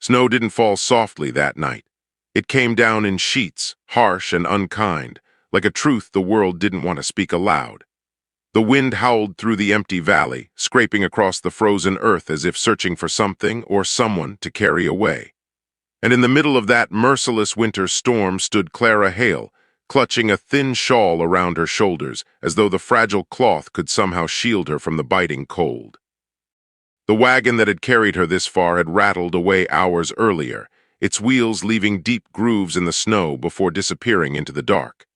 Snow didn't fall softly that night. It came down in sheets, harsh and unkind, like a truth the world didn't want to speak aloud. The wind howled through the empty valley, scraping across the frozen earth as if searching for something or someone to carry away. And in the middle of that merciless winter storm stood Clara Hale, clutching a thin shawl around her shoulders, as though the fragile cloth could somehow shield her from the biting cold. The wagon that had carried her this far had rattled away hours earlier, its wheels leaving deep grooves in the snow before disappearing into the dark.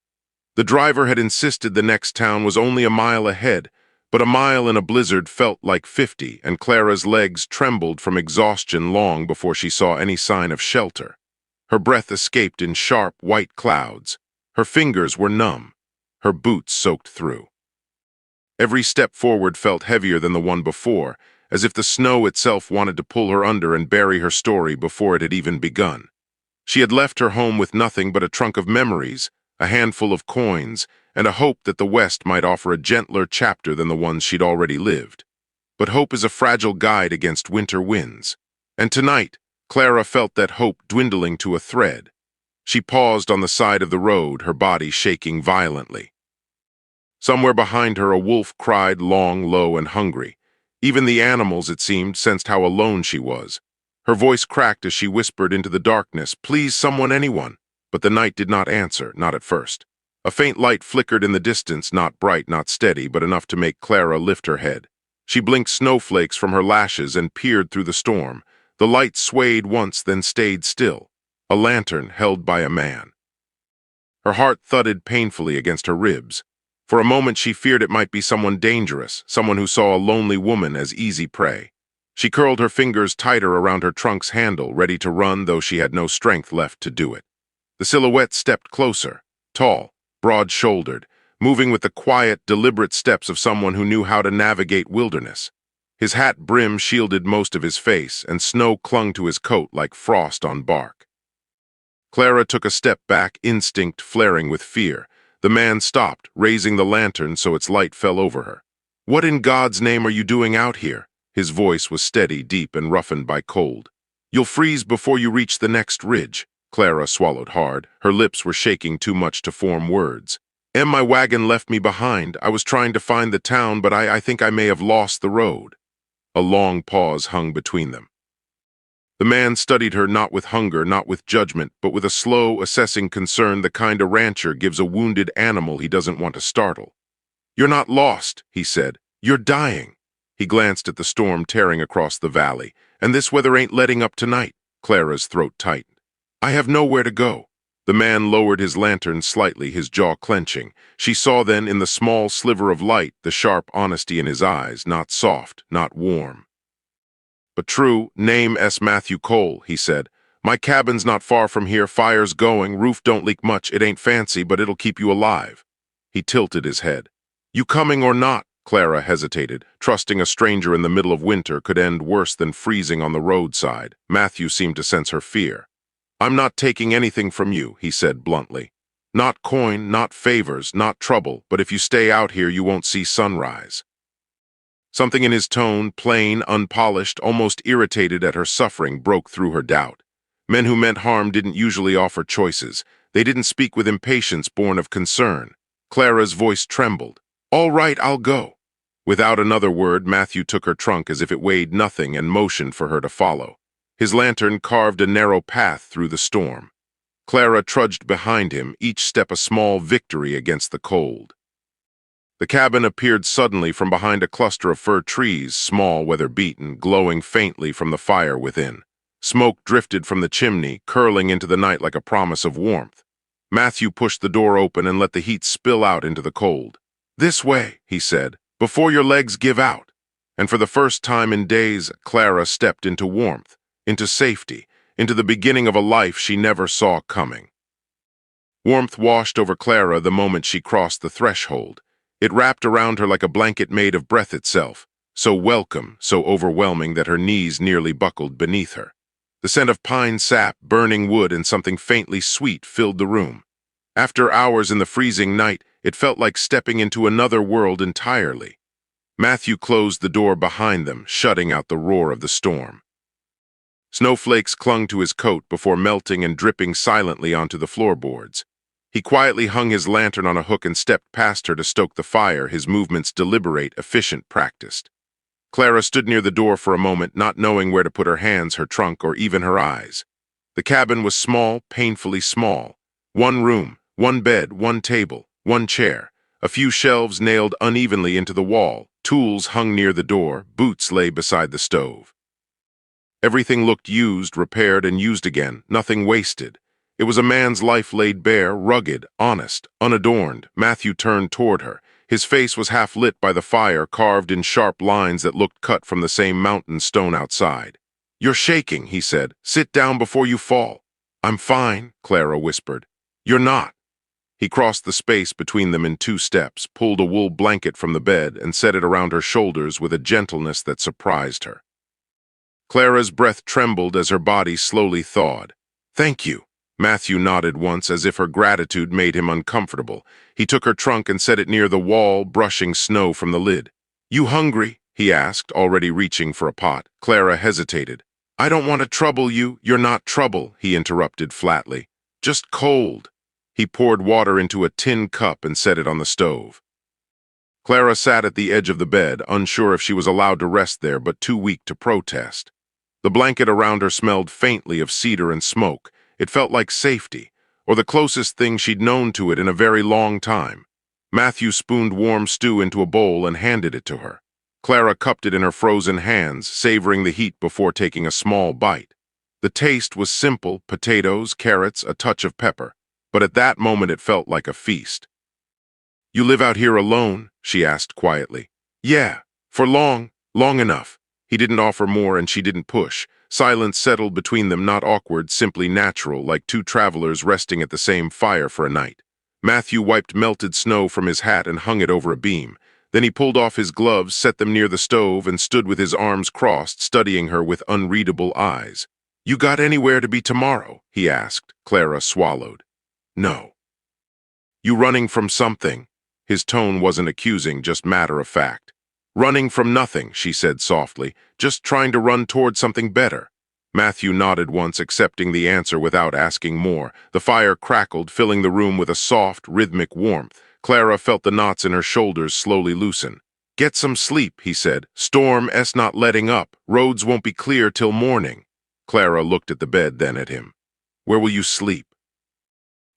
The driver had insisted the next town was only a mile ahead, but a mile in a blizzard felt like 50, and Clara's legs trembled from exhaustion long before she saw any sign of shelter. Her breath escaped in sharp, white clouds. Her fingers were numb, her boots soaked through. Every step forward felt heavier than the one before, as if the snow itself wanted to pull her under and bury her story before it had even begun. She had left her home with nothing but a trunk of memories, a handful of coins, and a hope that the West might offer a gentler chapter than the ones she'd already lived. But hope is a fragile guide against winter winds. And tonight, Clara felt that hope dwindling to a thread. She paused on the side of the road, her body shaking violently. Somewhere behind her, a wolf cried long, low, and hungry. Even the animals, it seemed, sensed how alone she was. Her voice cracked as she whispered into the darkness, "Please, someone, anyone." But the night did not answer, not at first. A faint light flickered in the distance, not bright, not steady, but enough to make Clara lift her head. She blinked snowflakes from her lashes and peered through the storm. The light swayed once, then stayed still. A lantern held by a man. Her heart thudded painfully against her ribs. For a moment she feared it might be someone dangerous, someone who saw a lonely woman as easy prey. She curled her fingers tighter around her trunk's handle, ready to run, though she had no strength left to do it. The silhouette stepped closer, tall, broad-shouldered, moving with the quiet, deliberate steps of someone who knew how to navigate wilderness. His hat brim shielded most of his face, and snow clung to his coat like frost on bark. Clara took a step back, instinct flaring with fear. The man stopped, raising the lantern so its light fell over her. "What in God's name are you doing out here?" His voice was steady, deep, and roughened by cold. "You'll freeze before you reach the next ridge." Clara swallowed hard. Her lips were shaking too much to form words. My wagon left me behind. I was trying to find the town, but I think I may have lost the road." A long pause hung between them. The man studied her not with hunger, not with judgment, but with a slow, assessing concern, the kind a rancher gives a wounded animal he doesn't want to startle. "You're not lost," he said. "You're dying." He glanced at the storm tearing across the valley. "And this weather ain't letting up tonight." Clara's throat tightened. "I have nowhere to go." The man lowered his lantern slightly, his jaw clenching. She saw then, in the small sliver of light, the sharp honesty in his eyes, not soft, not warm. "But true, name S. Matthew Cole," he said. "My cabin's not far from here, fire's going, roof don't leak much, it ain't fancy, but it'll keep you alive." He tilted his head. "You coming or not?" Clara hesitated, trusting a stranger in the middle of winter could end worse than freezing on the roadside. Matthew seemed to sense her fear. "I'm not taking anything from you," he said bluntly. "Not coin, not favors, not trouble, but if you stay out here you won't see sunrise." Something in his tone, plain, unpolished, almost irritated at her suffering, broke through her doubt. Men who meant harm didn't usually offer choices. They didn't speak with impatience born of concern. Clara's voice trembled. "All right, I'll go." Without another word, Matthew took her trunk as if it weighed nothing and motioned for her to follow. His lantern carved a narrow path through the storm. Clara trudged behind him, each step a small victory against the cold. The cabin appeared suddenly from behind a cluster of fir trees, small, weather-beaten, glowing faintly from the fire within. Smoke drifted from the chimney, curling into the night like a promise of warmth. Matthew pushed the door open and let the heat spill out into the cold. "This way," he said, "before your legs give out." And for the first time in days, Clara stepped into warmth, into safety, into the beginning of a life she never saw coming. Warmth washed over Clara the moment she crossed the threshold. It wrapped around her like a blanket made of breath itself, so welcome, so overwhelming that her knees nearly buckled beneath her. The scent of pine sap, burning wood, and something faintly sweet filled the room. After hours in the freezing night, it felt like stepping into another world entirely. Matthew closed the door behind them, shutting out the roar of the storm. Snowflakes clung to his coat before melting and dripping silently onto the floorboards. He quietly hung his lantern on a hook and stepped past her to stoke the fire, his movements deliberate, efficient, practiced. Clara stood near the door for a moment, not knowing where to put her hands, her trunk, or even her eyes. The cabin was small, painfully small. One room, one bed, one table, one chair. A few shelves nailed unevenly into the wall. Tools hung near the door. Boots lay beside the stove. Everything looked used, repaired, and used again. Nothing wasted. It was a man's life laid bare, rugged, honest, unadorned. Matthew turned toward her. His face was half lit by the fire, carved in sharp lines that looked cut from the same mountain stone outside. "You're shaking," he said. "Sit down before you fall." "I'm fine," Clara whispered. "You're not." He crossed the space between them in 2 steps, pulled a wool blanket from the bed, and set it around her shoulders with a gentleness that surprised her. Clara's breath trembled as her body slowly thawed. "Thank you." Matthew nodded once, as if her gratitude made him uncomfortable. He took her trunk and set it near the wall, brushing snow from the lid. "You hungry?" he asked, already reaching for a pot. Clara hesitated. "I don't want to trouble you." "You're not trouble," he interrupted flatly. "Just cold." He poured water into a tin cup and set it on the stove. Clara sat at the edge of the bed, unsure if she was allowed to rest there, but too weak to protest. The blanket around her smelled faintly of cedar and smoke. It felt like safety, or the closest thing she'd known to it in a very long time. Matthew spooned warm stew into a bowl and handed it to her. Clara cupped it in her frozen hands, savoring the heat before taking a small bite. The taste was simple: potatoes, carrots, a touch of pepper. But at that moment it felt like a feast. "You live out here alone?" she asked quietly. "Yeah, for long enough." He didn't offer more and she didn't push. Silence settled between them, not awkward, simply natural, like 2 travelers resting at the same fire for a night. Matthew wiped melted snow from his hat and hung it over a beam. Then he pulled off his gloves, set them near the stove, and stood with his arms crossed, studying her with unreadable eyes. "You got anywhere to be tomorrow?" he asked. Clara swallowed. "No." "You running from something?" His tone wasn't accusing, just matter-of-fact. "Running from nothing," she said softly. "Just trying to run toward something better." Matthew nodded once, accepting the answer without asking more. The fire crackled, filling the room with a soft, rhythmic warmth. Clara felt the knots in her shoulders slowly loosen. "Get some sleep," he said. "Storm's not letting up. Roads won't be clear till morning." Clara looked at the bed, then at him. "Where will you sleep?"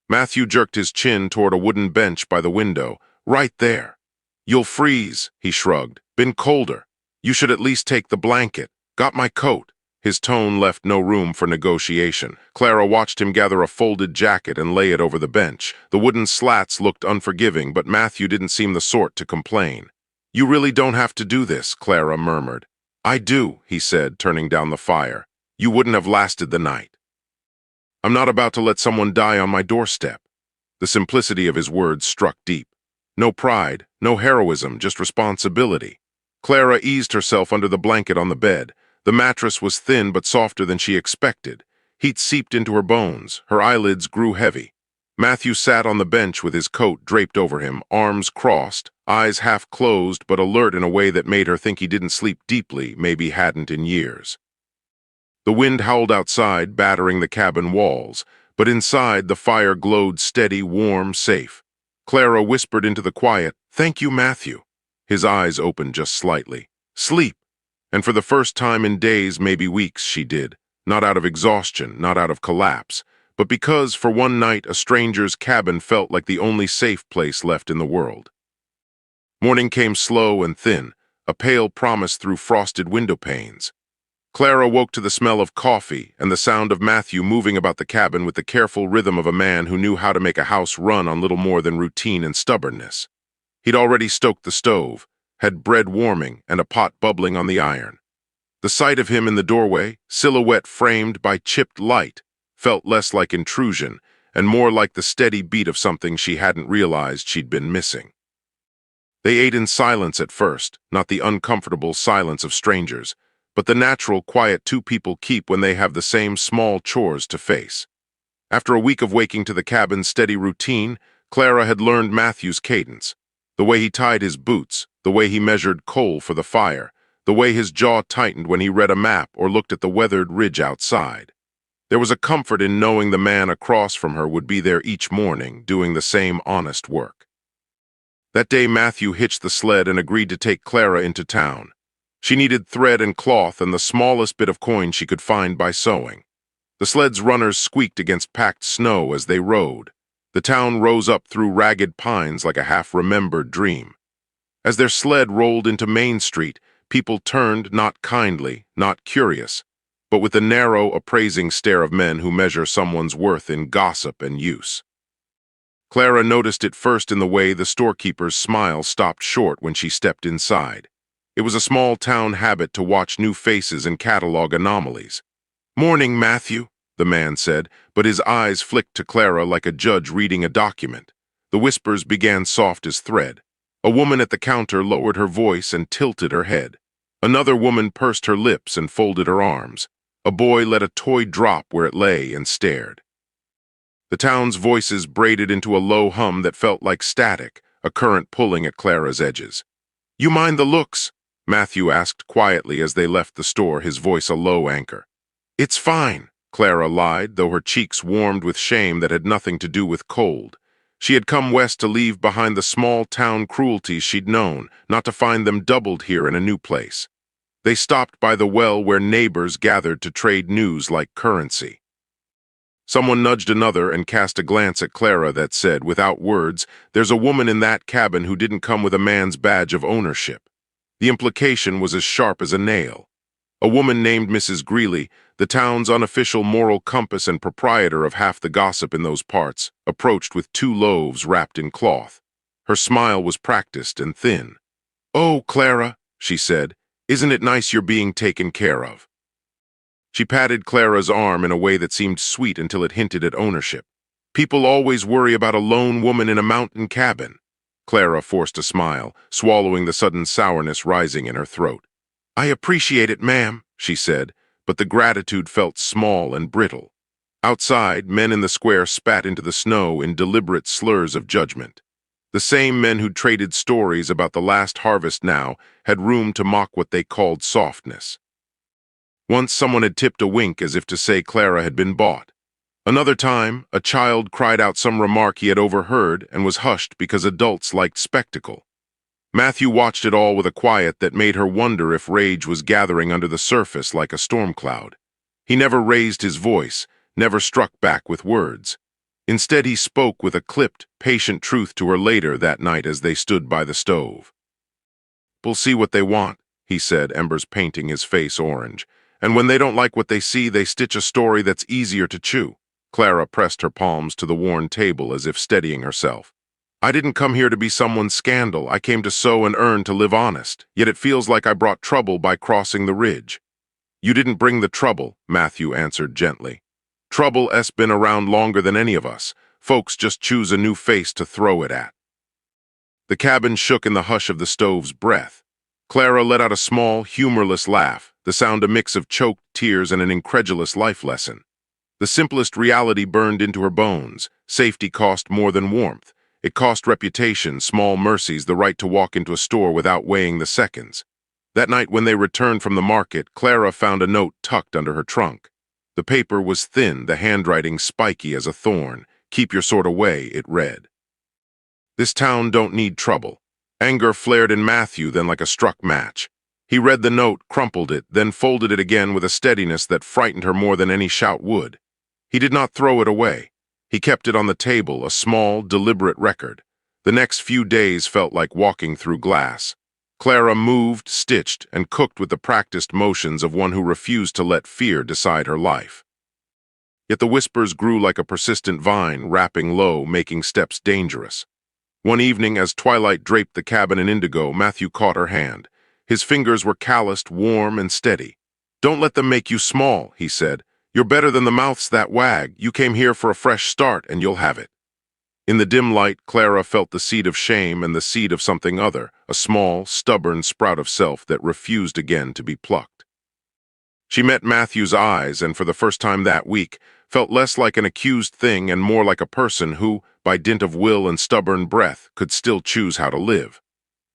Matthew jerked his chin toward a wooden bench by the window. "Right there." "You'll freeze," he shrugged. "Been colder. You should at least take the blanket." "Got my coat." His tone left no room for negotiation. Clara watched him gather a folded jacket and lay it over the bench. The wooden slats looked unforgiving, but Matthew didn't seem the sort to complain. "You really don't have to do this," Clara murmured. "I do," he said, turning down the fire. "You wouldn't have lasted the night." "I'm not about to let someone die on my doorstep." The simplicity of his words struck deep. No pride, no heroism, just responsibility. Clara eased herself under the blanket on the bed. The mattress was thin but softer than she expected. Heat seeped into her bones. Her eyelids grew heavy. Matthew sat on the bench with his coat draped over him, arms crossed, eyes half closed but alert in a way that made her think he didn't sleep deeply, maybe hadn't in years. The wind howled outside, battering the cabin walls, but inside the fire glowed steady, warm, safe. Clara whispered into the quiet, "Thank you, Matthew." His eyes opened just slightly. "Sleep." And for the first time in days, maybe weeks, she did. Not out of exhaustion, not out of collapse, but because, for one night, a stranger's cabin felt like the only safe place left in the world. Morning came slow and thin, a pale promise through frosted window panes. Clara woke to the smell of coffee and the sound of Matthew moving about the cabin with the careful rhythm of a man who knew how to make a house run on little more than routine and stubbornness. He'd already stoked the stove, had bread warming and a pot bubbling on the iron. The sight of him in the doorway, silhouette framed by chipped light, felt less like intrusion and more like the steady beat of something she hadn't realized she'd been missing. They ate in silence at first, not the uncomfortable silence of strangers, but the natural, quiet 2 people keep when they have the same small chores to face. After a week of waking to the cabin's steady routine, Clara had learned Matthew's cadence. The way he tied his boots, the way he measured coal for the fire, the way his jaw tightened when he read a map or looked at the weathered ridge outside. There was a comfort in knowing the man across from her would be there each morning, doing the same honest work. That day, Matthew hitched the sled and agreed to take Clara into town. She needed thread and cloth and the smallest bit of coin she could find by sewing. The sled's runners squeaked against packed snow as they rode. The town rose up through ragged pines like a half-remembered dream. As their sled rolled into Main Street, people turned, not kindly, not curious, but with the narrow, appraising stare of men who measure someone's worth in gossip and use. Clara noticed it first in the way the storekeeper's smile stopped short when she stepped inside. It was a small-town habit to watch new faces and catalog anomalies. "Morning, Matthew," the man said, but his eyes flicked to Clara like a judge reading a document. The whispers began soft as thread. A woman at the counter lowered her voice and tilted her head. Another woman pursed her lips and folded her arms. A boy let a toy drop where it lay and stared. The town's voices braided into a low hum that felt like static, a current pulling at Clara's edges. "You mind the looks?" Matthew asked quietly as they left the store, his voice a low anchor. "It's fine," Clara lied, though her cheeks warmed with shame that had nothing to do with cold. She had come west to leave behind the small-town cruelties she'd known, not to find them doubled here in a new place. They stopped by the well where neighbors gathered to trade news like currency. Someone nudged another and cast a glance at Clara that said, without words, "There's a woman in that cabin who didn't come with a man's badge of ownership." The implication was as sharp as a nail. A woman named Mrs. Greeley, the town's unofficial moral compass and proprietor of half the gossip in those parts, approached with 2 loaves wrapped in cloth. Her smile was practiced and thin. "Oh, Clara," she said, "isn't it nice you're being taken care of?" She patted Clara's arm in a way that seemed sweet until it hinted at ownership. "People always worry about a lone woman in a mountain cabin." Clara forced a smile, swallowing the sudden sourness rising in her throat. "I appreciate it, ma'am," she said, but the gratitude felt small and brittle. Outside, men in the square spat into the snow in deliberate slurs of judgment. The same men who'd traded stories about the last harvest now had room to mock what they called softness. Once someone had tipped a wink as if to say Clara had been bought. Another time, a child cried out some remark he had overheard and was hushed because adults liked spectacle. Matthew watched it all with a quiet that made her wonder if rage was gathering under the surface like a storm cloud. He never raised his voice, never struck back with words. Instead, he spoke with a clipped, patient truth to her later that night as they stood by the stove. "We'll see what they want," he said, embers painting his face orange. "And when they don't like what they see, they stitch a story that's easier to chew." Clara pressed her palms to the worn table as if steadying herself. "I didn't come here to be someone's scandal. I came to sow and earn to live honest, yet it feels like I brought trouble by crossing the ridge." "You didn't bring the trouble," Matthew answered gently. "Trouble's been around longer than any of us. Folks just choose a new face to throw it at." The cabin shook in the hush of the stove's breath. Clara let out a small, humorless laugh, the sound a mix of choked tears and an incredulous life lesson. The simplest reality burned into her bones. Safety cost more than warmth. It cost reputation, small mercies, the right to walk into a store without weighing the seconds. That night when they returned from the market, Clara found a note tucked under her trunk. The paper was thin, the handwriting spiky as a thorn. "Keep your sword away," it read. "This town don't need trouble." Anger flared in Matthew, then like a struck match. He read the note, crumpled it, then folded it again with a steadiness that frightened her more than any shout would. He did not throw it away. He kept it on the table, a small, deliberate record. The next few days felt like walking through glass. Clara moved, stitched, and cooked with the practiced motions of one who refused to let fear decide her life. Yet the whispers grew like a persistent vine, wrapping low, making steps dangerous. One evening, as twilight draped the cabin in indigo, Matthew caught her hand. His fingers were calloused, warm, and steady. "Don't let them make you small," he said. "You're better than the mouths that wag. You came here for a fresh start, and you'll have it." In the dim light, Clara felt the seed of shame and the seed of something other, a small, stubborn sprout of self that refused again to be plucked. She met Matthew's eyes, and for the first time that week, felt less like an accused thing and more like a person who, by dint of will and stubborn breath, could still choose how to live.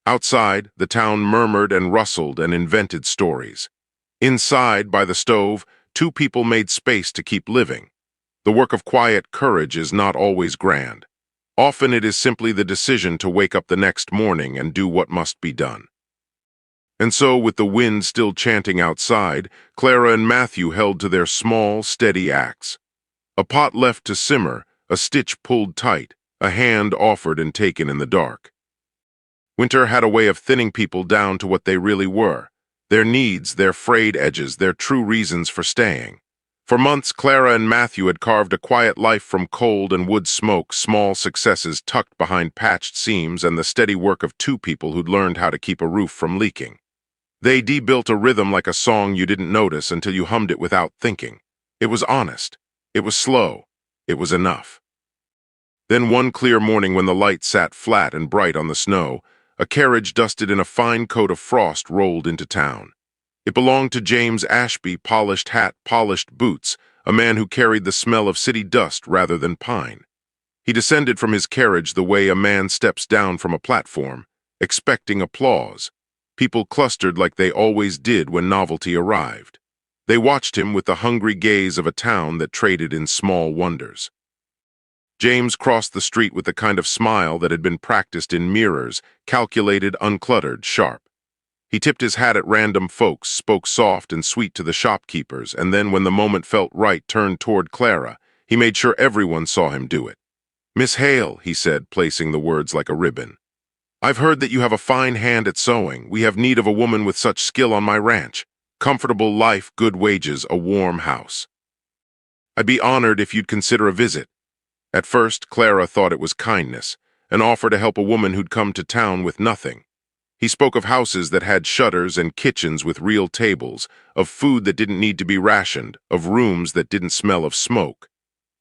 Outside, the town murmured and rustled and invented stories. Inside, by the stove, two people made space to keep living. The work of quiet courage is not always grand. Often it is simply the decision to wake up the next morning and do what must be done. And so, with the wind still chanting outside, Clara and Matthew held to their small, steady axe. A pot left to simmer, a stitch pulled tight, a hand offered and taken in the dark. Winter had a way of thinning people down to what they really were, their needs, their frayed edges, their true reasons for staying. For months, Clara and Matthew had carved a quiet life from cold and wood smoke, small successes tucked behind patched seams, and the steady work of two people who'd learned how to keep a roof from leaking. They built a rhythm like a song you didn't notice until you hummed it without thinking. It was honest. It was slow. It was enough. Then one clear morning when the light sat flat and bright on the snow, a carriage dusted in a fine coat of frost rolled into town. It belonged to James Ashby, polished hat, polished boots, a man who carried the smell of city dust rather than pine. He descended from his carriage the way a man steps down from a platform, expecting applause. People clustered like they always did when novelty arrived. They watched him with the hungry gaze of a town that traded in small wonders. James crossed the street with the kind of smile that had been practiced in mirrors, calculated, uncluttered, sharp. He tipped his hat at random folks, spoke soft and sweet to the shopkeepers, and then, when the moment felt right, turned toward Clara. He made sure everyone saw him do it. "Miss Hale," he said, placing the words like a ribbon. "I've heard that you have a fine hand at sewing. We have need of a woman with such skill on my ranch. Comfortable life, good wages, a warm house. I'd be honored if you'd consider a visit." At first, Clara thought it was kindness, an offer to help a woman who'd come to town with nothing. He spoke of houses that had shutters and kitchens with real tables, of food that didn't need to be rationed, of rooms that didn't smell of smoke.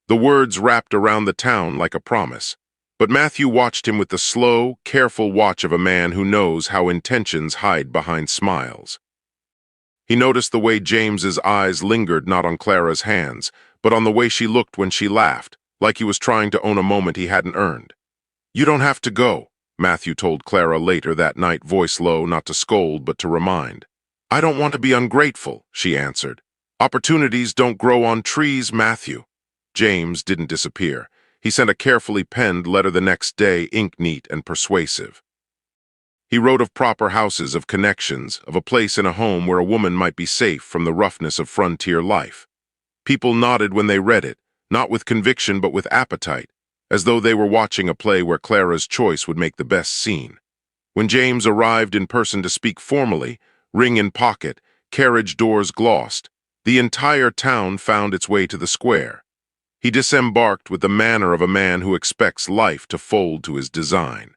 The words wrapped around the town like a promise. But Matthew watched him with the slow, careful watch of a man who knows how intentions hide behind smiles. He noticed the way James's eyes lingered not on Clara's hands, but on the way she looked when she laughed, like he was trying to own a moment he hadn't earned. "You don't have to go," Matthew told Clara later that night, voice low, not to scold but to remind. "I don't want to be ungrateful," she answered. "Opportunities don't grow on trees, Matthew." James didn't disappear. He sent a carefully penned letter the next day, ink neat and persuasive. He wrote of proper houses, of connections, of a place in a home where a woman might be safe from the roughness of frontier life. People nodded when they read it, not with conviction but with appetite, as though they were watching a play where Clara's choice would make the best scene. When James arrived in person to speak formally, ring in pocket, carriage doors glossed, the entire town found its way to the square. He disembarked with the manner of a man who expects life to fold to his design.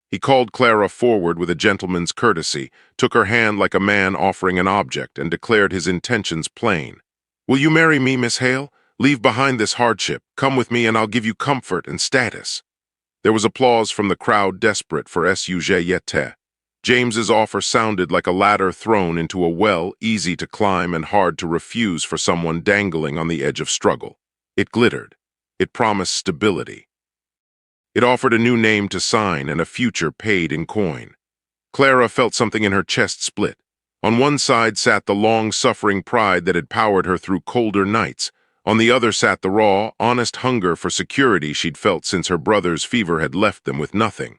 He called Clara forward with a gentleman's courtesy, took her hand like a man offering an object, and declared his intentions plain. "Will you marry me, Miss Hale? Leave behind this hardship. Come with me and I'll give you comfort and status." There was applause from the crowd, desperate for sujet. James's offer sounded like a ladder thrown into a well, easy to climb and hard to refuse for someone dangling on the edge of struggle. It glittered. It promised stability. It offered a new name to sign and a future paid in coin. Clara felt something in her chest split. On one side sat the long-suffering pride that had powered her through colder nights. On the other sat the raw, honest hunger for security she'd felt since her brother's fever had left them with nothing.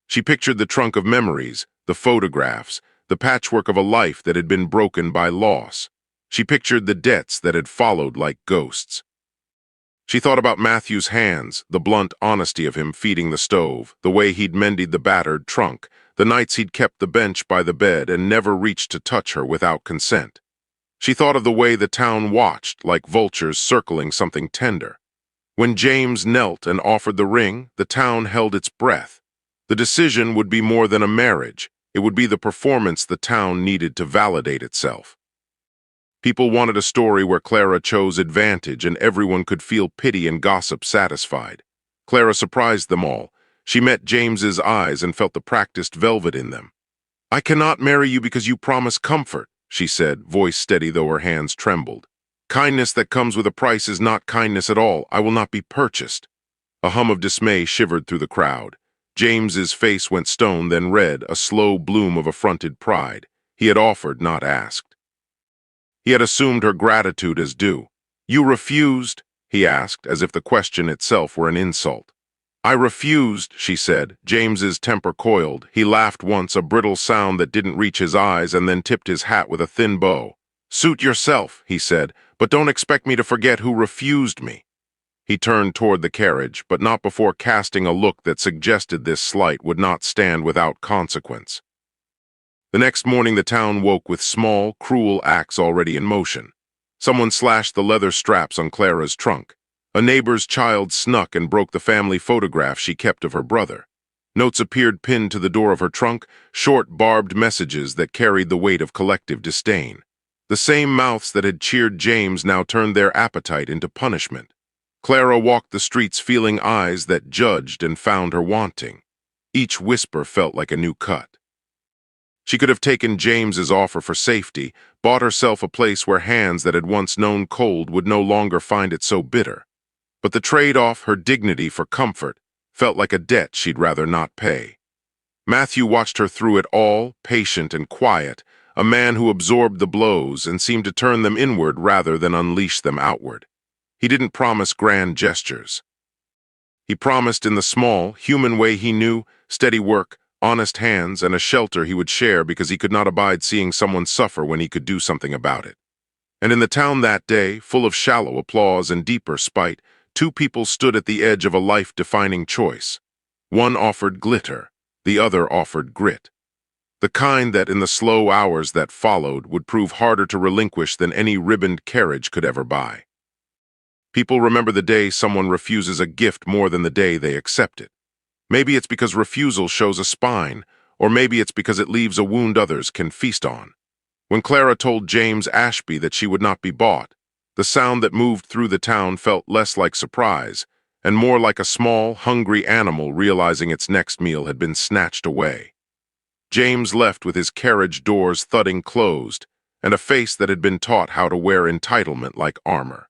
She pictured the trunk of memories, the photographs, the patchwork of a life that had been broken by loss. She pictured the debts that had followed like ghosts. She thought about Matthew's hands, the blunt honesty of him feeding the stove, the way he'd mended the battered trunk, the nights he'd kept the bench by the bed and never reached to touch her without consent. She thought of the way the town watched, like vultures circling something tender. When James knelt and offered the ring, the town held its breath. The decision would be more than a marriage. It would be the performance the town needed to validate itself. People wanted a story where Clara chose advantage and everyone could feel pity and gossip satisfied. Clara surprised them all. She met James's eyes and felt the practiced velvet in them. "I cannot marry you because you promise comfort," she said, voice steady though her hands trembled. "Kindness that comes with a price is not kindness at all. I will not be purchased." A hum of dismay shivered through the crowd. James's face went stone, then red, a slow bloom of affronted pride. He had offered, not asked. He had assumed her gratitude as due. "You refused?" he asked, as if the question itself were an insult. "I refused," she said. James's temper coiled. He laughed once, a brittle sound that didn't reach his eyes, and then tipped his hat with a thin bow. "Suit yourself," he said, "but don't expect me to forget who refused me." He turned toward the carriage, but not before casting a look that suggested this slight would not stand without consequence. The next morning the town woke with small, cruel acts already in motion. Someone slashed the leather straps on Clara's trunk. A neighbor's child snuck and broke the family photograph she kept of her brother. Notes appeared pinned to the door of her trunk, short, barbed messages that carried the weight of collective disdain. The same mouths that had cheered James now turned their appetite into punishment. Clara walked the streets feeling eyes that judged and found her wanting. Each whisper felt like a new cut. She could have taken James's offer for safety, bought herself a place where hands that had once known cold would no longer find it so bitter. But the trade-off, her dignity for comfort, felt like a debt she'd rather not pay. Matthew watched her through it all, patient and quiet, a man who absorbed the blows and seemed to turn them inward rather than unleash them outward. He didn't promise grand gestures. He promised in the small, human way he knew, steady work, honest hands, and a shelter he would share because he could not abide seeing someone suffer when he could do something about it. And in the town that day, full of shallow applause and deeper spite, two people stood at the edge of a life-defining choice. One offered glitter, the other offered grit. The kind that, in the slow hours that followed, would prove harder to relinquish than any ribboned carriage could ever buy. People remember the day someone refuses a gift more than the day they accept it. Maybe it's because refusal shows a spine, or maybe it's because it leaves a wound others can feast on. When Clara told James Ashby that she would not be bought, the sound that moved through the town felt less like surprise, and more like a small, hungry animal realizing its next meal had been snatched away. James left with his carriage doors thudding closed, and a face that had been taught how to wear entitlement like armor.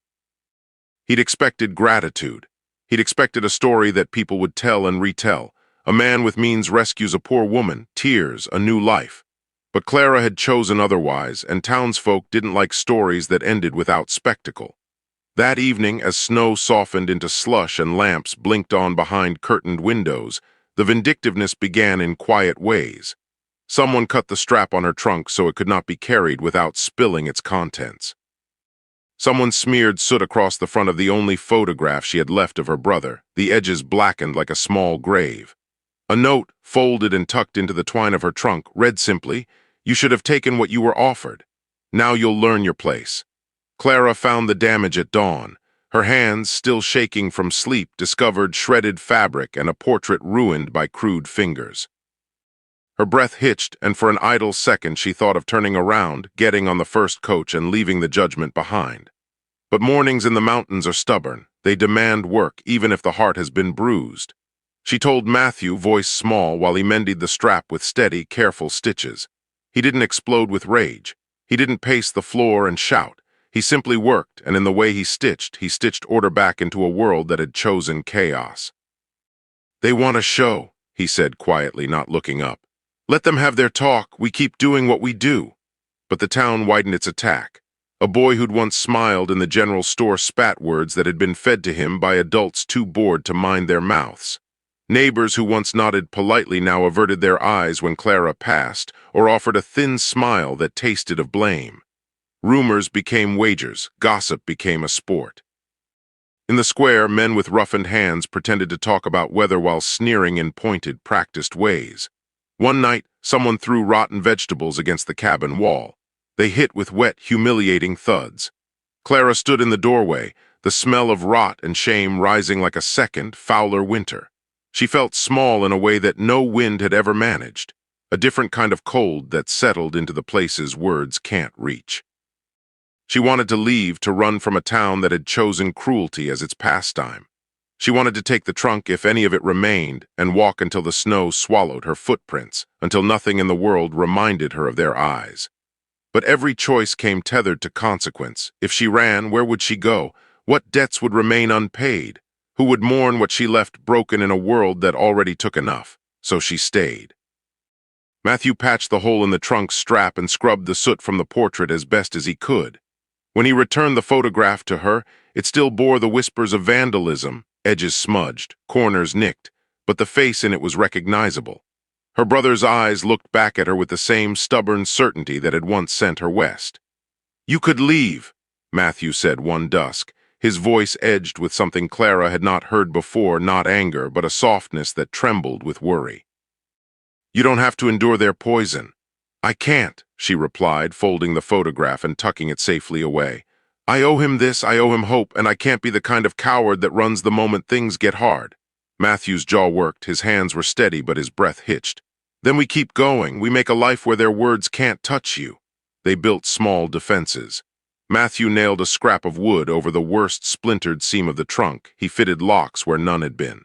He'd expected gratitude. He'd expected a story that people would tell and retell. A man with means rescues a poor woman, tears, a new life. But Clara had chosen otherwise, and townsfolk didn't like stories that ended without spectacle. That evening, as snow softened into slush and lamps blinked on behind curtained windows, the vindictiveness began in quiet ways. Someone cut the strap on her trunk so it could not be carried without spilling its contents. Someone smeared soot across the front of the only photograph she had left of her brother, the edges blackened like a small grave. A note, folded and tucked into the twine of her trunk, read simply, "You should have taken what you were offered. Now you'll learn your place." Clara found the damage at dawn. Her hands, still shaking from sleep, discovered shredded fabric and a portrait ruined by crude fingers. Her breath hitched, and for an idle second she thought of turning around, getting on the first coach and leaving the judgment behind. But mornings in the mountains are stubborn. They demand work, even if the heart has been bruised. She told Matthew, voice small, while he mended the strap with steady, careful stitches. He didn't explode with rage. He didn't pace the floor and shout. He simply worked, and in the way he stitched order back into a world that had chosen chaos. "They want a show," he said quietly, not looking up. "Let them have their talk. We keep doing what we do." But the town widened its attack. A boy who'd once smiled in the general store spat words that had been fed to him by adults too bored to mind their mouths. Neighbors who once nodded politely now averted their eyes when Clara passed, or offered a thin smile that tasted of blame. Rumors became wagers, gossip became a sport. In the square, men with roughened hands pretended to talk about weather while sneering in pointed, practiced ways. One night, someone threw rotten vegetables against the cabin wall. They hit with wet, humiliating thuds. Clara stood in the doorway, the smell of rot and shame rising like a second, fouler winter. She felt small in a way that no wind had ever managed, a different kind of cold that settled into the places words can't reach. She wanted to leave, to run from a town that had chosen cruelty as its pastime. She wanted to take the trunk, if any of it remained, and walk until the snow swallowed her footprints, until nothing in the world reminded her of their eyes. But every choice came tethered to consequence. If she ran, where would she go? What debts would remain unpaid? who would mourn what she left broken in a world that already took enough, so she stayed. Matthew patched the hole in the trunk's strap and scrubbed the soot from the portrait as best as he could. When he returned the photograph to her, it still bore the whispers of vandalism, edges smudged, corners nicked, but the face in it was recognizable. Her brother's eyes looked back at her with the same stubborn certainty that had once sent her west. "You could leave," Matthew said one dusk, his voice edged with something Clara had not heard before, not anger, but a softness that trembled with worry. "You don't have to endure their poison." "I can't," she replied, folding the photograph and tucking it safely away. "I owe him this, I owe him hope, and I can't be the kind of coward that runs the moment things get hard." Matthew's jaw worked, his hands were steady, but his breath hitched. "Then we keep going. We make a life where their words can't touch you." They built small defenses. Matthew nailed a scrap of wood over the worst splintered seam of the trunk. He fitted locks where none had been.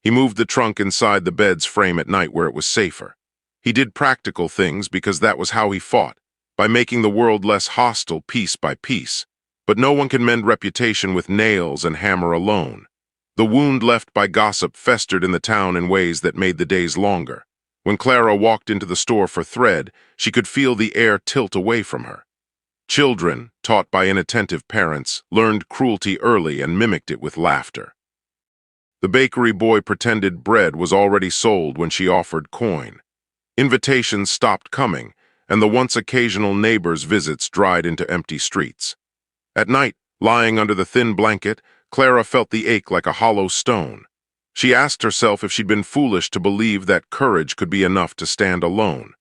He moved the trunk inside the bed's frame at night where it was safer. He did practical things because that was how he fought, by making the world less hostile piece by piece. But no one can mend reputation with nails and hammer alone. The wound left by gossip festered in the town in ways that made the days longer. When Clara walked into the store for thread, she could feel the air tilt away from her. Children, taught by inattentive parents, learned cruelty early and mimicked it with laughter. The bakery boy pretended bread was already sold when she offered coin. Invitations stopped coming, and the once occasional neighbors' visits dried into empty streets. At night, lying under the thin blanket, Clara felt the ache like a hollow stone. She asked herself if she'd been foolish to believe that courage could be enough to stand alone.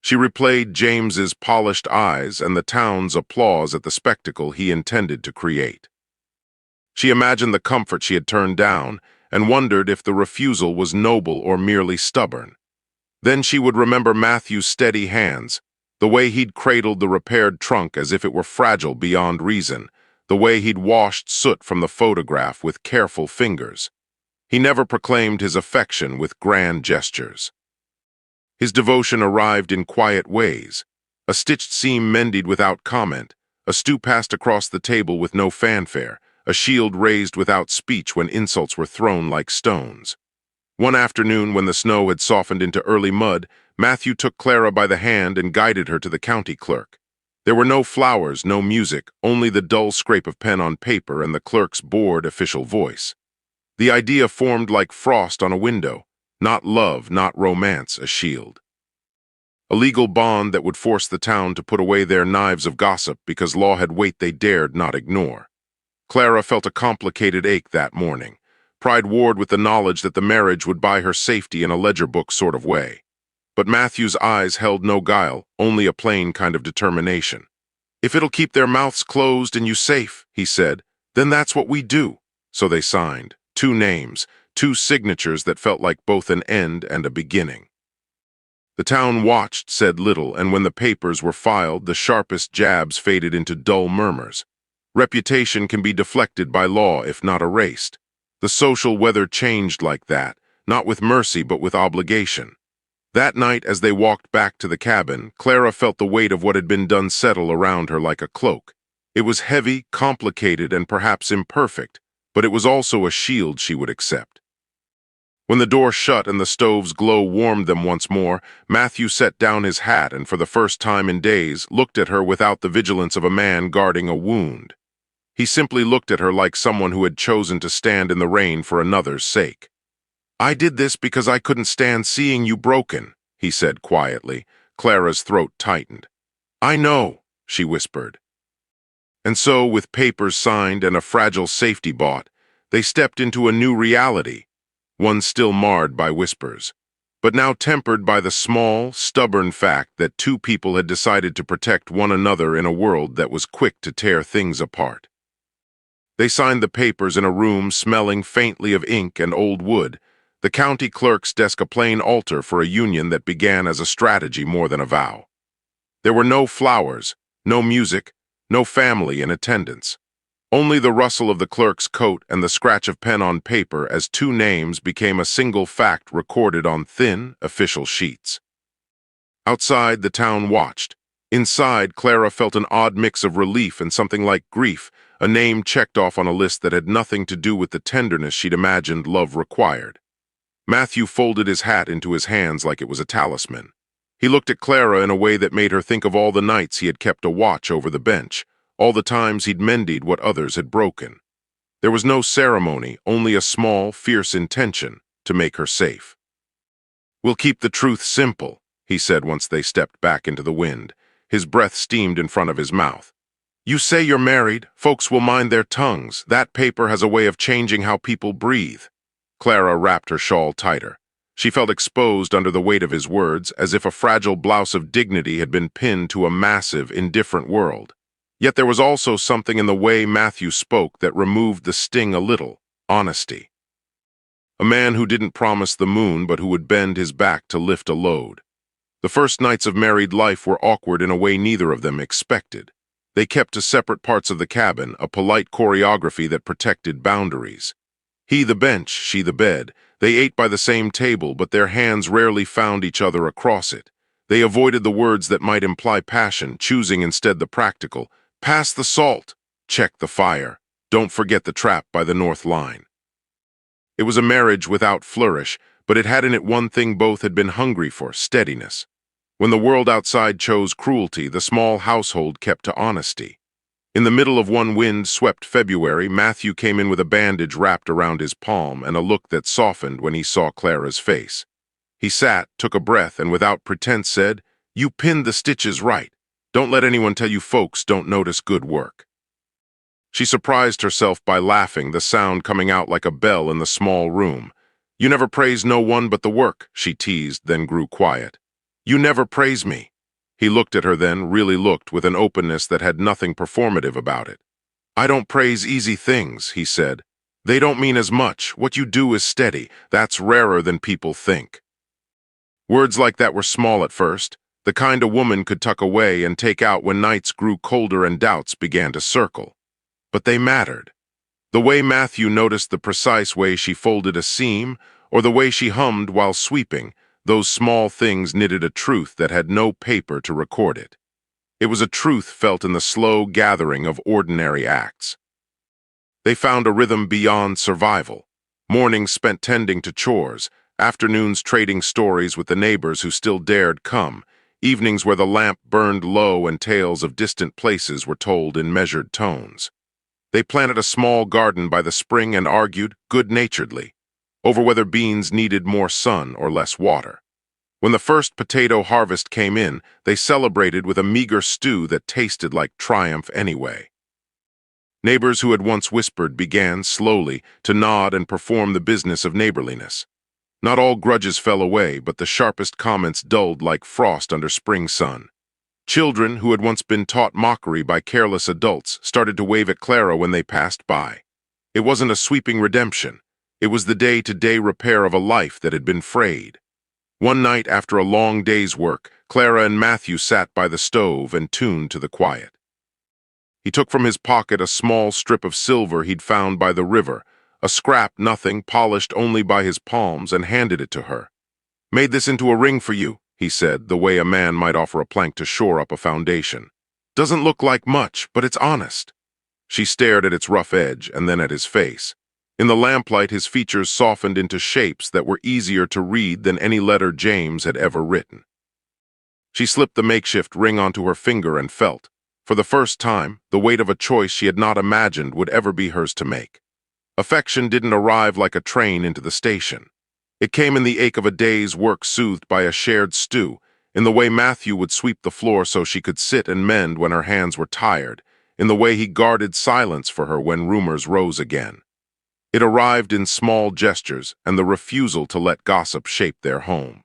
She replayed James's polished eyes and the town's applause at the spectacle he intended to create. She imagined the comfort she had turned down and wondered if the refusal was noble or merely stubborn. Then she would remember Matthew's steady hands, the way he'd cradled the repaired trunk as if it were fragile beyond reason, the way he'd washed soot from the photograph with careful fingers. He never proclaimed his affection with grand gestures. His devotion arrived in quiet ways, a stitched seam mended without comment, a stew passed across the table with no fanfare, a shield raised without speech when insults were thrown like stones. One afternoon, when the snow had softened into early mud, Matthew took Clara by the hand and guided her to the county clerk. There were no flowers, no music, only the dull scrape of pen on paper and the clerk's bored official voice. The idea formed like frost on a window. Not love, not romance, a shield. A legal bond that would force the town to put away their knives of gossip because law had weight they dared not ignore. Clara felt a complicated ache that morning. Pride warred with the knowledge that the marriage would buy her safety in a ledger book sort of way. But Matthew's eyes held no guile, only a plain kind of determination. "If it'll keep their mouths closed and you safe," he said, "then that's what we do." So they signed. 2 names, 2 signatures that felt like both an end and a beginning. The town watched, said little, and when the papers were filed, the sharpest jabs faded into dull murmurs. Reputation can be deflected by law if not erased. The social weather changed like that, not with mercy but with obligation. That night, as they walked back to the cabin, Clara felt the weight of what had been done settle around her like a cloak. It was heavy, complicated, and perhaps imperfect, but it was also a shield she would accept. When the door shut and the stove's glow warmed them once more, Matthew set down his hat and for the first time in days looked at her without the vigilance of a man guarding a wound. He simply looked at her like someone who had chosen to stand in the rain for another's sake. "I did this because I couldn't stand seeing you broken," he said quietly. Clara's throat tightened. "I know," she whispered. And so, with papers signed and a fragile safety bought, they stepped into a new reality, one still marred by whispers, but now tempered by the small, stubborn fact that 2 people had decided to protect one another in a world that was quick to tear things apart. They signed the papers in a room smelling faintly of ink and old wood, the county clerk's desk a plain altar for a union that began as a strategy more than a vow. There were no flowers, no music, no family in attendance. Only the rustle of the clerk's coat and the scratch of pen on paper as 2 names became a single fact recorded on thin, official sheets. Outside, the town watched. Inside, Clara felt an odd mix of relief and something like grief, a name checked off on a list that had nothing to do with the tenderness she'd imagined love required. Matthew folded his hat into his hands like it was a talisman. He looked at Clara in a way that made her think of all the nights he had kept a watch over the bench, all the times he'd mended what others had broken. There was no ceremony, only a small, fierce intention to make her safe. "We'll keep the truth simple," he said once they stepped back into the wind. His breath steamed in front of his mouth. "You say you're married, folks will mind their tongues. That paper has a way of changing how people breathe." Clara wrapped her shawl tighter. She felt exposed under the weight of his words, as if a fragile blouse of dignity had been pinned to a massive, indifferent world. Yet there was also something in the way Matthew spoke that removed the sting a little: honesty. A man who didn't promise the moon but who would bend his back to lift a load. The first nights of married life were awkward in a way neither of them expected. They kept to separate parts of the cabin, a polite choreography that protected boundaries. He the bench, she the bed. They ate by the same table, but their hands rarely found each other across it. They avoided the words that might imply passion, choosing instead the practical. "Pass the salt. Check the fire. Don't forget the trap by the north line." It was a marriage without flourish, but it had in it one thing both had been hungry for: steadiness. When the world outside chose cruelty, the small household kept to honesty. In the middle of one wind-swept February, Matthew came in with a bandage wrapped around his palm and a look that softened when he saw Clara's face. He sat, took a breath, and without pretense said, "You pinned the stitches right. Don't let anyone tell you folks don't notice good work." She surprised herself by laughing, the sound coming out like a bell in the small room. "You never praise no one but the work," she teased, then grew quiet. "You never praise me." He looked at her then, really looked, with an openness that had nothing performative about it. "I don't praise easy things," he said. "They don't mean as much. What you do is steady. That's rarer than people think." Words like that were small at first, the kind a woman could tuck away and take out when nights grew colder and doubts began to circle. But they mattered. The way Matthew noticed the precise way she folded a seam, or the way she hummed while sweeping, those small things knitted a truth that had no paper to record it. It was a truth felt in the slow gathering of ordinary acts. They found a rhythm beyond survival. Mornings spent tending to chores, afternoons trading stories with the neighbors who still dared come, evenings where the lamp burned low and tales of distant places were told in measured tones. They planted a small garden by the spring and argued, good-naturedly, over whether beans needed more sun or less water. When the first potato harvest came in, they celebrated with a meager stew that tasted like triumph anyway. Neighbors who had once whispered began, slowly, to nod and perform the business of neighborliness. Not all grudges fell away, but the sharpest comments dulled like frost under spring sun. Children who had once been taught mockery by careless adults started to wave at Clara when they passed by. It wasn't a sweeping redemption. It was the day-to-day repair of a life that had been frayed. One night after a long day's work, Clara and Matthew sat by the stove and tuned to the quiet. He took from his pocket a small strip of silver he'd found by the river, a scrap nothing, polished only by his palms, and handed it to her. "Made this into a ring for you," he said, the way a man might offer a plank to shore up a foundation. "Doesn't look like much, but it's honest." She stared at its rough edge and then at his face. In the lamplight, his features softened into shapes that were easier to read than any letter James had ever written. She slipped the makeshift ring onto her finger and felt, for the first time, the weight of a choice she had not imagined would ever be hers to make. Affection didn't arrive like a train into the station. It came in the ache of a day's work soothed by a shared stew, in the way Matthew would sweep the floor so she could sit and mend when her hands were tired, in the way he guarded silence for her when rumors rose again. It arrived in small gestures and the refusal to let gossip shape their home.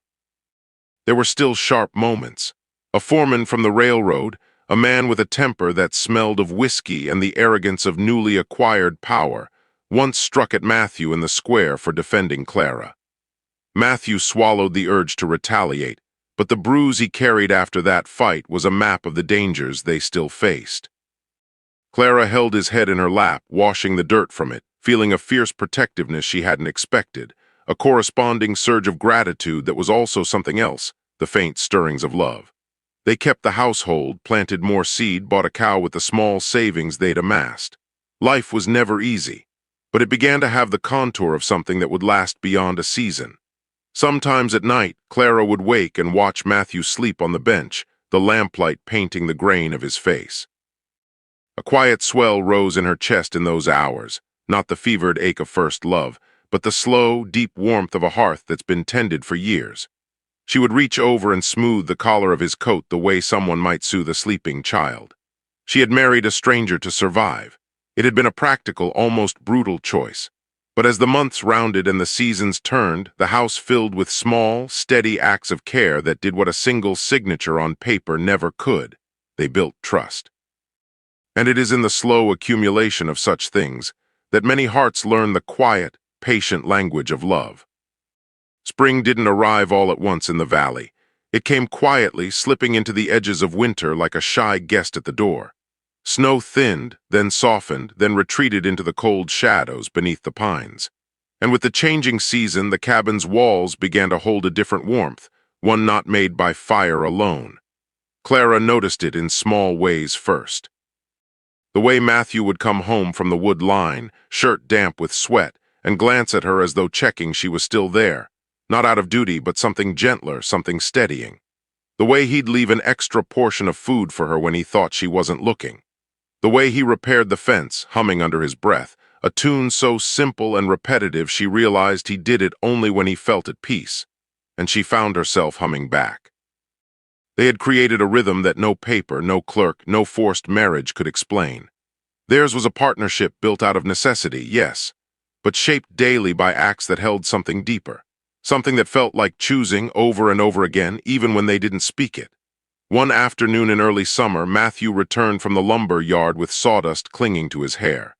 There were still sharp moments. A foreman from the railroad, a man with a temper that smelled of whiskey and the arrogance of newly acquired power, once struck at Matthew in the square for defending Clara. Matthew swallowed the urge to retaliate, but the bruise he carried after that fight was a map of the dangers they still faced. Clara held his head in her lap, washing the dirt from it, feeling a fierce protectiveness she hadn't expected, a corresponding surge of gratitude that was also something else, the faint stirrings of love. They kept the household, planted more seed, bought a cow with the small savings they'd amassed. Life was never easy, but it began to have the contour of something that would last beyond a season. Sometimes at night, Clara would wake and watch Matthew sleep on the bench, the lamplight painting the grain of his face. A quiet swell rose in her chest in those hours, not the fevered ache of first love, but the slow, deep warmth of a hearth that's been tended for years. She would reach over and smooth the collar of his coat the way someone might soothe a sleeping child. She had married a stranger to survive. It had been a practical, almost brutal choice. But as the months rounded and the seasons turned, the house filled with small, steady acts of care that did what a single signature on paper never could. They built trust. And it is in the slow accumulation of such things that many hearts learn the quiet, patient language of love. Spring didn't arrive all at once in the valley. It came quietly, slipping into the edges of winter like a shy guest at the door. Snow thinned, then softened, then retreated into the cold shadows beneath the pines. And with the changing season, the cabin's walls began to hold a different warmth, one not made by fire alone. Clara noticed it in small ways first. The way Matthew would come home from the wood line, shirt damp with sweat, and glance at her as though checking she was still there. Not out of duty, but something gentler, something steadying. The way he'd leave an extra portion of food for her when he thought she wasn't looking. The way he repaired the fence, humming under his breath, a tune so simple and repetitive she realized he did it only when he felt at peace. And she found herself humming back. They had created a rhythm that no paper, no clerk, no forced marriage could explain. Theirs was a partnership built out of necessity, yes, but shaped daily by acts that held something deeper. Something that felt like choosing over and over again, even when they didn't speak it. One afternoon in early summer, Matthew returned from the lumber yard with sawdust clinging to his hair.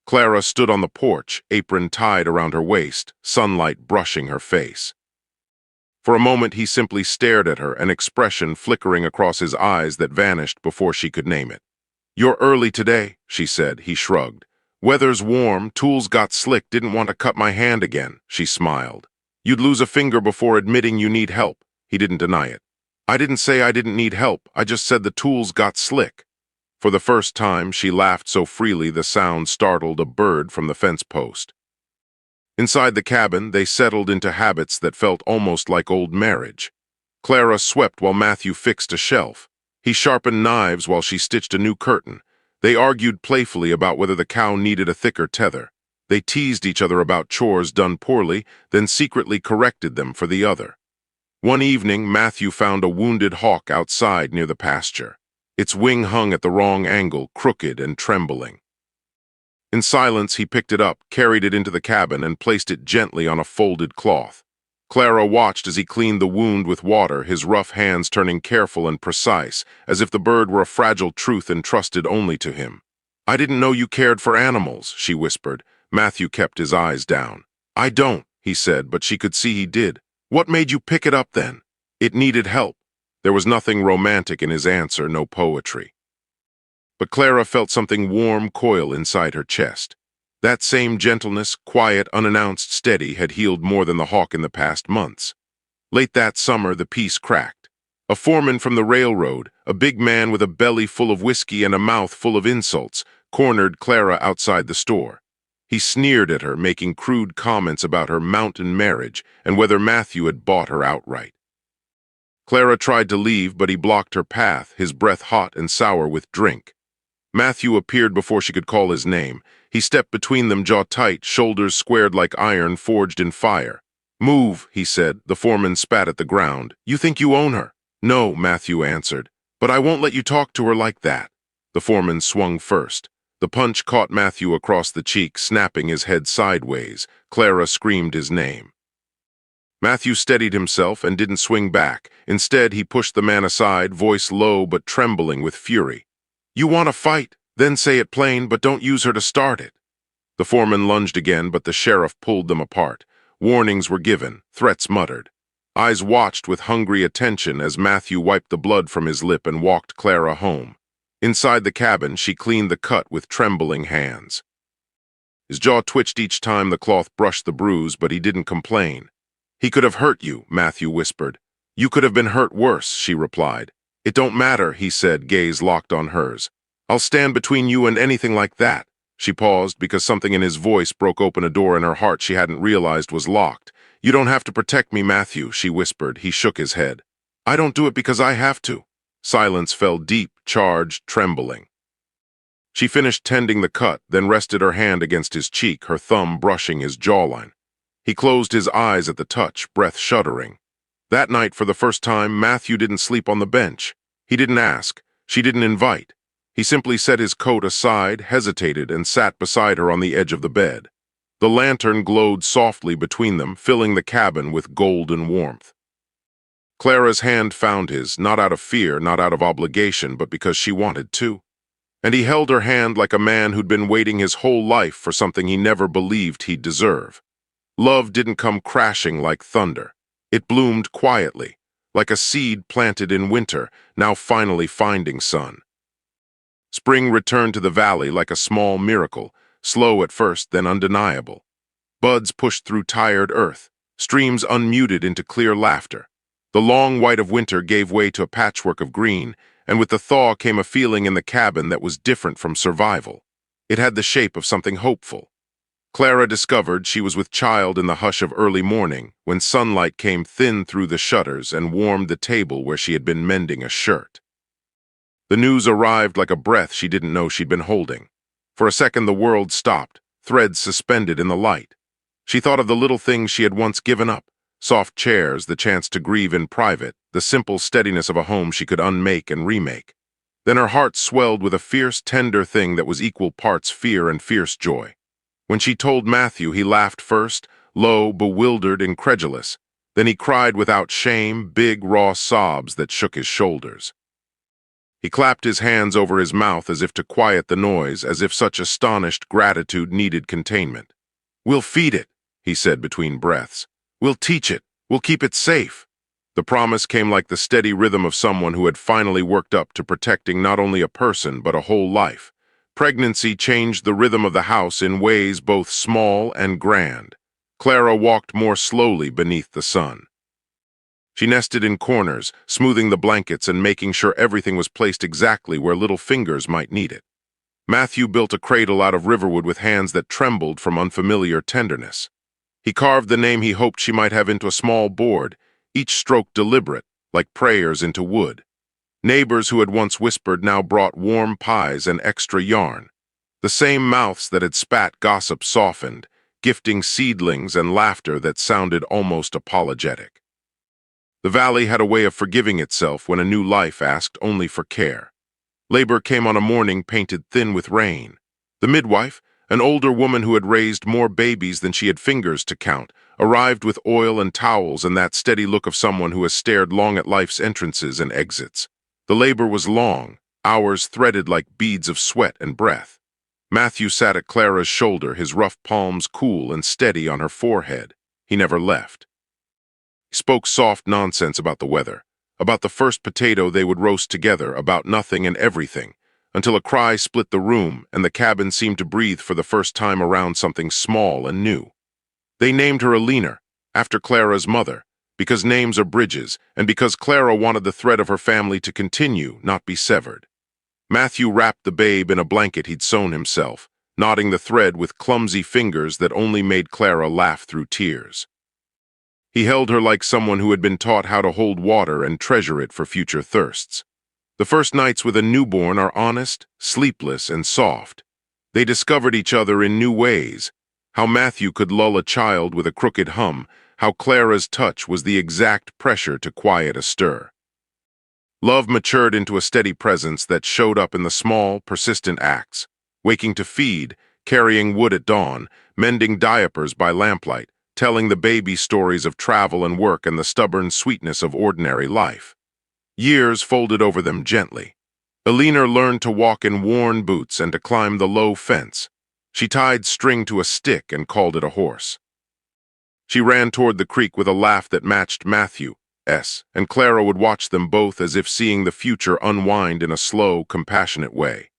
Clara stood on the porch, apron tied around her waist, sunlight brushing her face. For a moment he simply stared at her, an expression flickering across his eyes that vanished before she could name it. "You're early today," she said. He shrugged. "Weather's warm, tools got slick, didn't want to cut my hand again," she smiled. "You'd lose a finger before admitting you need help." He didn't deny it. "I didn't say I didn't need help, I just said the tools got slick." For the first time, she laughed so freely the sound startled a bird from the fence post. Inside the cabin, they settled into habits that felt almost like old marriage. Clara swept while Matthew fixed a shelf. He sharpened knives while she stitched a new curtain. They argued playfully about whether the cow needed a thicker tether. They teased each other about chores done poorly, then secretly corrected them for the other. One evening, Matthew found a wounded hawk outside near the pasture. Its wing hung at the wrong angle, crooked and trembling. In silence, he picked it up, carried it into the cabin, and placed it gently on a folded cloth. Clara watched as he cleaned the wound with water, his rough hands turning careful and precise, as if the bird were a fragile truth entrusted only to him. "I didn't know you cared for animals," she whispered. Matthew kept his eyes down. "I don't," he said, but she could see he did. "What made you pick it up then?" "It needed help." There was nothing romantic in his answer, no poetry. But Clara felt something warm coil inside her chest. That same gentleness, quiet, unannounced, steady, had healed more than the hawk in the past months. Late that summer, the peace cracked. A foreman from the railroad, a big man with a belly full of whiskey and a mouth full of insults, cornered Clara outside the store. He sneered at her, making crude comments about her mountain marriage and whether Matthew had bought her outright. Clara tried to leave, but he blocked her path, his breath hot and sour with drink. Matthew appeared before she could call his name. He stepped between them, jaw tight, shoulders squared like iron forged in fire. "Move," he said. The foreman spat at the ground. "You think you own her?" "No," Matthew answered. "But I won't let you talk to her like that." The foreman swung first. The punch caught Matthew across the cheek, snapping his head sideways. Clara screamed his name. Matthew steadied himself and didn't swing back. Instead, he pushed the man aside, voice low but trembling with fury. "You want to fight? Then say it plain, but don't use her to start it." The foreman lunged again, but the sheriff pulled them apart. Warnings were given, threats muttered. Eyes watched with hungry attention as Matthew wiped the blood from his lip and walked Clara home. Inside the cabin, she cleaned the cut with trembling hands. His jaw twitched each time the cloth brushed the bruise, but he didn't complain. "He could have hurt you," Matthew whispered. "You could have been hurt worse," she replied. "It don't matter," he said, gaze locked on hers. "I'll stand between you and anything like that." She paused because something in his voice broke open a door in her heart she hadn't realized was locked. "You don't have to protect me, Matthew," she whispered. He shook his head. "I don't do it because I have to." Silence fell deep, charged, trembling. She finished tending the cut, then rested her hand against his cheek, her thumb brushing his jawline. He closed his eyes at the touch, breath shuddering. That night, for the first time, Matthew didn't sleep on the bench. He didn't ask. She didn't invite. He simply set his coat aside, hesitated, and sat beside her on the edge of the bed. The lantern glowed softly between them, filling the cabin with golden warmth. Clara's hand found his, not out of fear, not out of obligation, but because she wanted to. And he held her hand like a man who'd been waiting his whole life for something he never believed he'd deserve. Love didn't come crashing like thunder. It bloomed quietly, like a seed planted in winter, now finally finding sun. Spring returned to the valley like a small miracle, slow at first, then undeniable. Buds pushed through tired earth, streams unmuted into clear laughter. The long white of winter gave way to a patchwork of green, and with the thaw came a feeling in the cabin that was different from survival. It had the shape of something hopeful. Clara discovered she was with child in the hush of early morning, when sunlight came thin through the shutters and warmed the table where she had been mending a shirt. The news arrived like a breath she didn't know she'd been holding. For a second the world stopped, threads suspended in the light. She thought of the little things she had once given up, soft chairs, the chance to grieve in private, the simple steadiness of a home she could unmake and remake. Then her heart swelled with a fierce, tender thing that was equal parts fear and fierce joy. When she told Matthew, he laughed first, low, bewildered, incredulous. Then he cried without shame, big, raw sobs that shook his shoulders. He clapped his hands over his mouth as if to quiet the noise, as if such astonished gratitude needed containment. "We'll feed it," he said between breaths. "We'll teach it. We'll keep it safe." The promise came like the steady rhythm of someone who had finally worked up to protecting not only a person but a whole life. Pregnancy changed the rhythm of the house in ways both small and grand. Clara walked more slowly beneath the sun. She nested in corners, smoothing the blankets and making sure everything was placed exactly where little fingers might need it. Matthew built a cradle out of riverwood with hands that trembled from unfamiliar tenderness. He carved the name he hoped she might have into a small board, each stroke deliberate, like prayers into wood. Neighbors who had once whispered now brought warm pies and extra yarn. The same mouths that had spat gossip softened, gifting seedlings and laughter that sounded almost apologetic. The valley had a way of forgiving itself when a new life asked only for care. Labor came on a morning painted thin with rain. The midwife, an older woman who had raised more babies than she had fingers to count, arrived with oil and towels and that steady look of someone who has stared long at life's entrances and exits. The labor was long, hours threaded like beads of sweat and breath. Matthew sat at Clara's shoulder, his rough palms cool and steady on her forehead. He never left. He spoke soft nonsense about the weather, about the first potato they would roast together, about nothing and everything, until a cry split the room and the cabin seemed to breathe for the first time around something small and new. They named her Alina, after Clara's mother, because names are bridges, and because Clara wanted the thread of her family to continue, not be severed. Matthew wrapped the babe in a blanket he'd sewn himself, knotting the thread with clumsy fingers that only made Clara laugh through tears. He held her like someone who had been taught how to hold water and treasure it for future thirsts. The first nights with a newborn are honest, sleepless, and soft. They discovered each other in new ways, how Matthew could lull a child with a crooked hum, how Clara's touch was the exact pressure to quiet a stir. Love matured into a steady presence that showed up in the small, persistent acts, waking to feed, carrying wood at dawn, mending diapers by lamplight, telling the baby stories of travel and work and the stubborn sweetness of ordinary life. Years folded over them gently. Alina learned to walk in worn boots and to climb the low fence. She tied string to a stick and called it a horse. She ran toward the creek with a laugh that matched Matthew's, and Clara would watch them both as if seeing the future unwind in a slow, compassionate way.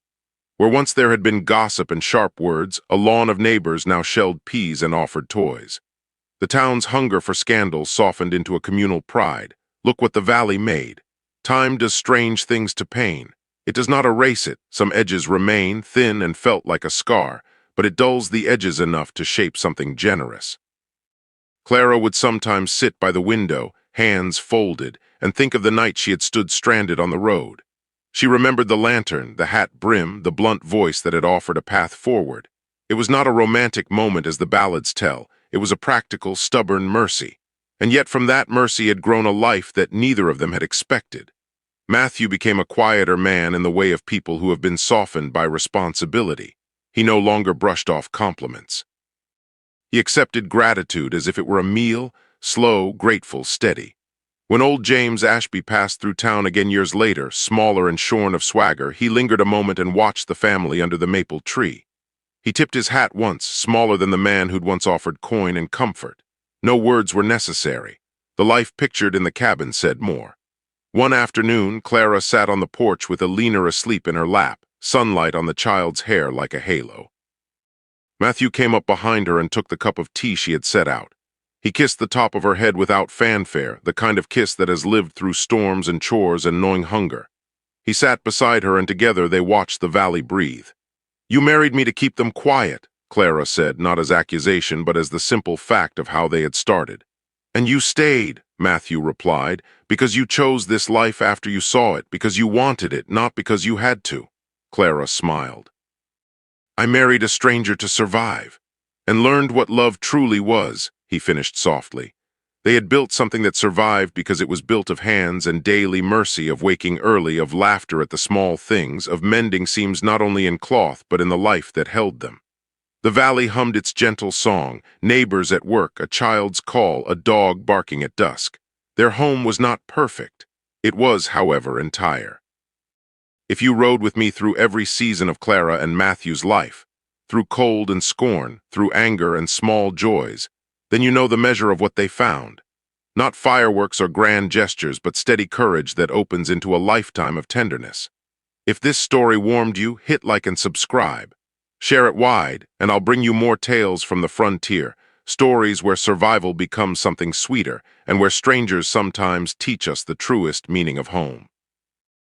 Where once there had been gossip and sharp words, a lawn of neighbors now shelled peas and offered toys. The town's hunger for scandal softened into a communal pride. Look what the valley made. Time does strange things to pain. It does not erase it. Some edges remain, thin and felt like a scar, but it dulls the edges enough to shape something generous. Clara would sometimes sit by the window, hands folded, and think of the night she had stood stranded on the road. She remembered the lantern, the hat brim, the blunt voice that had offered a path forward. It was not a romantic moment as the ballads tell. It was a practical, stubborn mercy. And yet from that mercy had grown a life that neither of them had expected. Matthew became a quieter man in the way of people who have been softened by responsibility. He no longer brushed off compliments. He accepted gratitude as if it were a meal, slow, grateful, steady. When old James Ashby passed through town again years later, smaller and shorn of swagger, he lingered a moment and watched the family under the maple tree. He tipped his hat once, smaller than the man who'd once offered coin and comfort. No words were necessary. The life pictured in the cabin said more. One afternoon, Clara sat on the porch with Alina asleep in her lap, sunlight on the child's hair like a halo. Matthew came up behind her and took the cup of tea she had set out. He kissed the top of her head without fanfare, the kind of kiss that has lived through storms and chores and gnawing hunger. He sat beside her and together they watched the valley breathe. "You married me to keep them quiet," Clara said, not as accusation but as the simple fact of how they had started. "And you stayed," Matthew replied, "because you chose this life after you saw it, because you wanted it, not because you had to." Clara smiled. "I married a stranger to survive, and learned what love truly was," he finished softly. They had built something that survived because it was built of hands and daily mercy, of waking early, of laughter at the small things, of mending seams not only in cloth but in the life that held them. The valley hummed its gentle song, neighbors at work, a child's call, a dog barking at dusk. Their home was not perfect. It was, however, entire. If you rode with me through every season of Clara and Matthew's life, through cold and scorn, through anger and small joys, then you know the measure of what they found. Not fireworks or grand gestures, but steady courage that opens into a lifetime of tenderness. If this story warmed you, hit like and subscribe. Share it wide, and I'll bring you more tales from the frontier, stories where survival becomes something sweeter, and where strangers sometimes teach us the truest meaning of home.